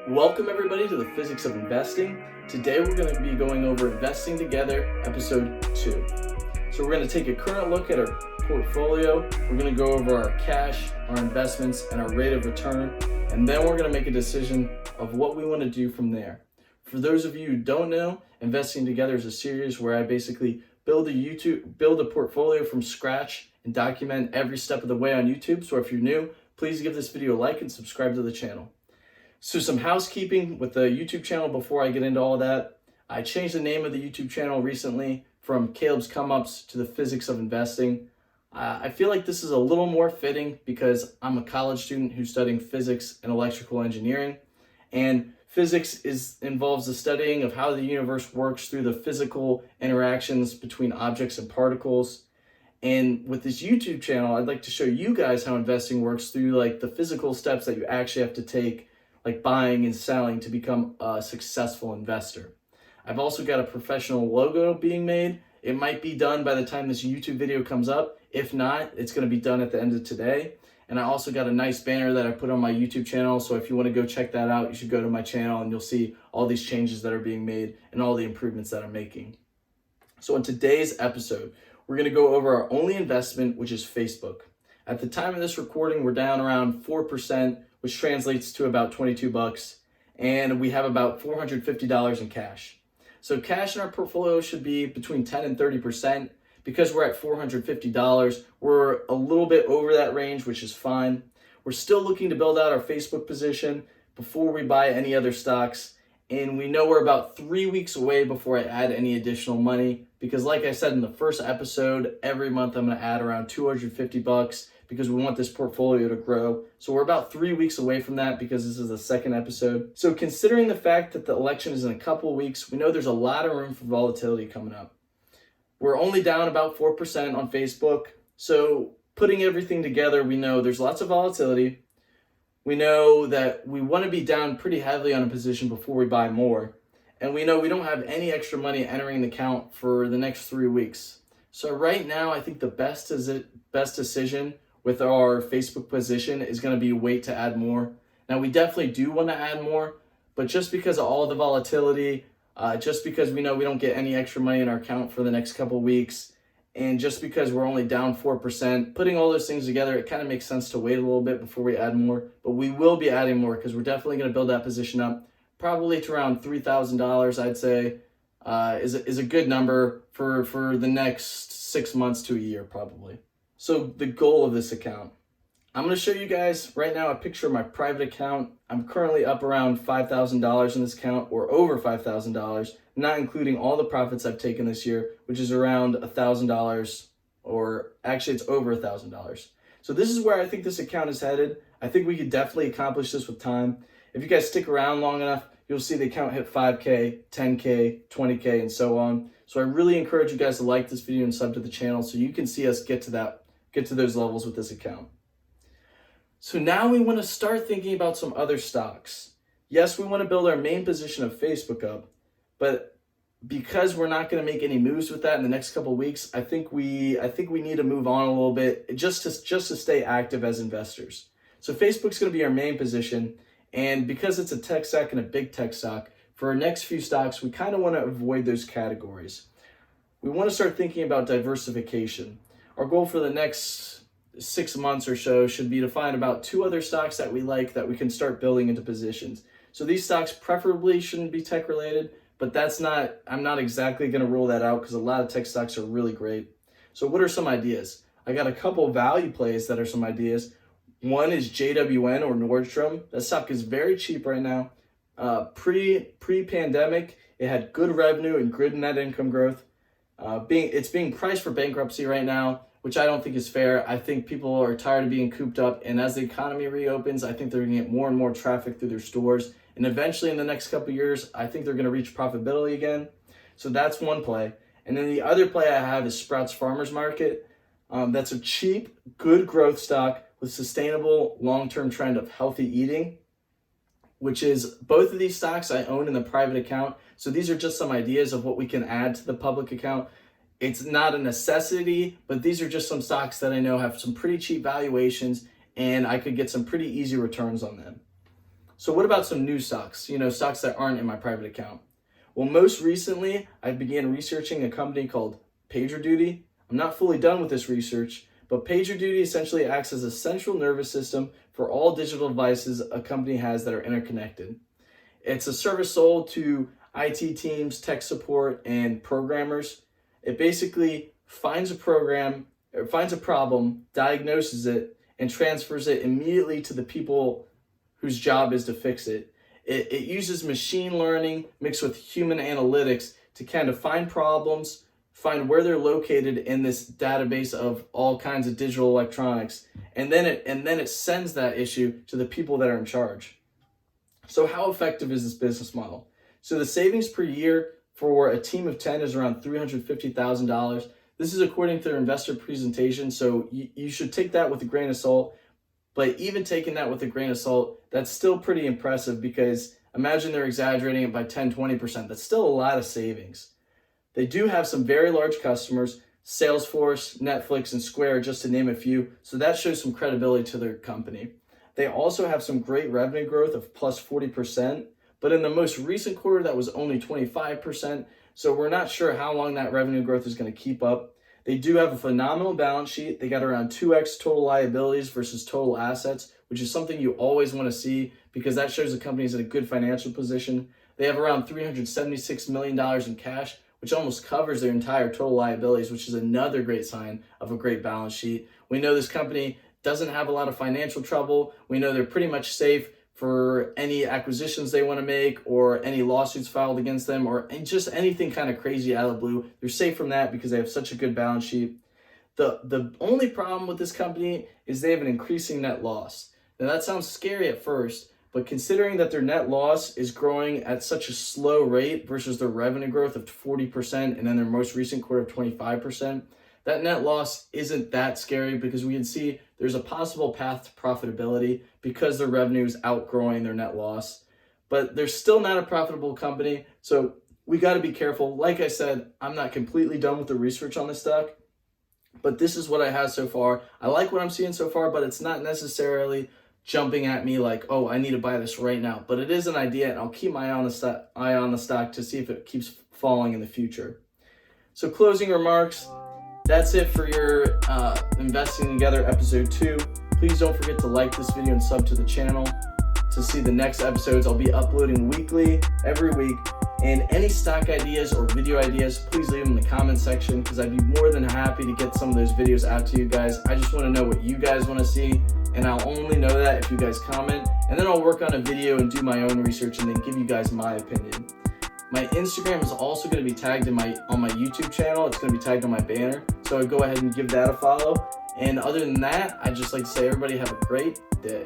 Welcome everybody to the Physics of Investing. Today we're going to be going over Investing Together, episode 2. So we're going to take a current look at our portfolio. We're going to go over our cash, our investments, and our rate of return. And then we're going to make a decision of what we want to do from there. For those of you who don't know, Investing Together is a series where I basically build a portfolio from scratch and document every step of the way on YouTube. So if you're new, please give this video a like and subscribe to the channel. So some housekeeping with the YouTube channel before I get into all that. I changed the name of the YouTube channel recently from Caleb's Come Ups to the Physics of Investing. I feel like this is a little more fitting because I'm a college student who's studying physics and electrical engineering. And physics involves the studying of how the universe works through the physical interactions between objects and particles. And with this YouTube channel, I'd like to show you guys how investing works through like the physical steps that you actually have to take, like buying and selling, to become a successful investor. I've also got a professional logo being made. It might be done by the time this YouTube video comes up. If not, it's going to be done at the end of today. And I also got a nice banner that I put on my YouTube channel. So if you want to go check that out, you should go to my channel and you'll see all these changes that are being made and all the improvements that I'm making. So in today's episode, we're going to go over our only investment, which is Facebook. At the time of this recording, we're down around 4%, which translates to about 22 bucks, and we have about $450 in cash. So cash in our portfolio should be between 10 and 30%. Because we're at $450, we're a little bit over that range, which is fine. We're still looking to build out our Facebook position before we buy any other stocks, and we know we're about 3 weeks away before I add any additional money, because like I said in the first episode, every month I'm going to add around 250 bucks because we want this portfolio to grow. So we're about 3 weeks away from that because this is the second episode. So considering the fact that the election is in a couple of weeks, we know there's a lot of room for volatility coming up. We're only down about 4% on Facebook. So putting everything together, we know there's lots of volatility. We know that we want to be down pretty heavily on a position before we buy more. And we know we don't have any extra money entering the account for the next 3 weeks. So right now, I think the best decision with our Facebook position is going to be wait to add more. Now, we definitely do want to add more, but just because of all the volatility, just because we know we don't get any extra money in our account for the next couple of weeks, and just because we're only down 4%, putting all those things together, it kind of makes sense to wait a little bit before we add more. But we will be adding more because we're definitely going to build that position up, probably to around $3,000, I'd say, is a good number for the next 6 months to a year, probably. So the goal of this account, I'm going to show you guys right now a picture of my private account. I'm currently up around $5,000 in this account, or over $5,000, not including all the profits I've taken this year, which is around $1,000, or actually it's over $1,000. So this is where I think this account is headed. I think we could definitely accomplish this with time. If you guys stick around long enough, you'll see the account hit 5K, 10K, 20K, and so on. So I really encourage you guys to like this video and sub to the channel so you can see us get to those levels with this account. So now we want to start thinking about some other stocks. Yes, we want to build our main position of Facebook up, but because we're not going to make any moves with that in the next couple of weeks, I think we need to move on a little bit just to stay active as investors. So Facebook's going to be our main position, and because it's a tech stock and a big tech stock, for our next few stocks, we kind of want to avoid those categories. We want to start thinking about diversification. Our goal for the next 6 months or so should be to find about 2 other stocks that we like that we can start building into positions. So these stocks preferably shouldn't be tech related, but I'm not exactly going to rule that out because a lot of tech stocks are really great. So what are some ideas? I got a couple value plays that are some ideas. One is JWN or Nordstrom. That stock is very cheap right now. Pre-pandemic, it had good revenue and good net income growth. It's being priced for bankruptcy right now, which I don't think is fair. I think people are tired of being cooped up, and as the economy reopens, I think they're going to get more and more traffic through their stores, and eventually in the next couple of years, I think they're going to reach profitability again. So that's one play. And then the other play I have is Sprouts Farmers Market. That's a cheap, good growth stock with sustainable long-term trend of healthy eating, which is both of these stocks I own in the private account. So these are just some ideas of what we can add to the public account. It's not a necessity, but these are just some stocks that I know have some pretty cheap valuations and I could get some pretty easy returns on them. So what about some new stocks? Stocks that aren't in my private account. Well, most recently, I began researching a company called PagerDuty. I'm not fully done with this research, but PagerDuty essentially acts as a central nervous system for all digital devices a company has that are interconnected. It's a service sold to IT teams, tech support, and programmers. It basically finds a problem, diagnoses it, and transfers it immediately to the people whose job is to fix it. It uses machine learning mixed with human analytics to kind of find problems, find where they're located in this database of all kinds of digital electronics, and then it sends that issue to the people that are in charge. So how effective is this business model? So the savings per year for a team of 10 is around $350,000. This is according to their investor presentation, so you should take that with a grain of salt. But even taking that with a grain of salt, that's still pretty impressive, because imagine they're exaggerating it by 10, 20%. That's still a lot of savings. They do have some very large customers, Salesforce, Netflix, and Square, just to name a few. So that shows some credibility to their company. They also have some great revenue growth of plus 40%. But in the most recent quarter, that was only 25%. So we're not sure how long that revenue growth is going to keep up. They do have a phenomenal balance sheet. They got around 2x total liabilities versus total assets, which is something you always want to see, because that shows the company's in a good financial position. They have around $376 million in cash, which almost covers their entire total liabilities, which is another great sign of a great balance sheet. We know this company doesn't have a lot of financial trouble. We know they're pretty much safe for any acquisitions they want to make, or any lawsuits filed against them, or just anything kind of crazy out of the blue. They're safe from that because they have such a good balance sheet. The only problem with this company is they have an increasing net loss. Now that sounds scary at first, but considering that their net loss is growing at such a slow rate versus their revenue growth of 40% and then their most recent quarter of 25%, that net loss isn't that scary, because we can see there's a possible path to profitability because their revenue is outgrowing their net loss. But they're still not a profitable company, so we got to be careful. Like I said, I'm not completely done with the research on this stock, but this is what I have so far. I like what I'm seeing so far, but it's not necessarily jumping at me like, oh, I need to buy this right now. But it is an idea, and I'll keep my eye on the stock to see if it keeps falling in the future. So closing remarks. That's it for your Investing Together episode 2. Please don't forget to like this video and sub to the channel to see the next episodes. I'll be uploading weekly, every week. And any stock ideas or video ideas, please leave them in the comment section, because I'd be more than happy to get some of those videos out to you guys. I just want to know what you guys want to see, and I'll only know that if you guys comment. And then I'll work on a video and do my own research and then give you guys my opinion. My Instagram is also going to be tagged on my YouTube channel. It's going to be tagged on my banner. So go ahead and give that a follow. And other than that, I'd just like to say everybody have a great day.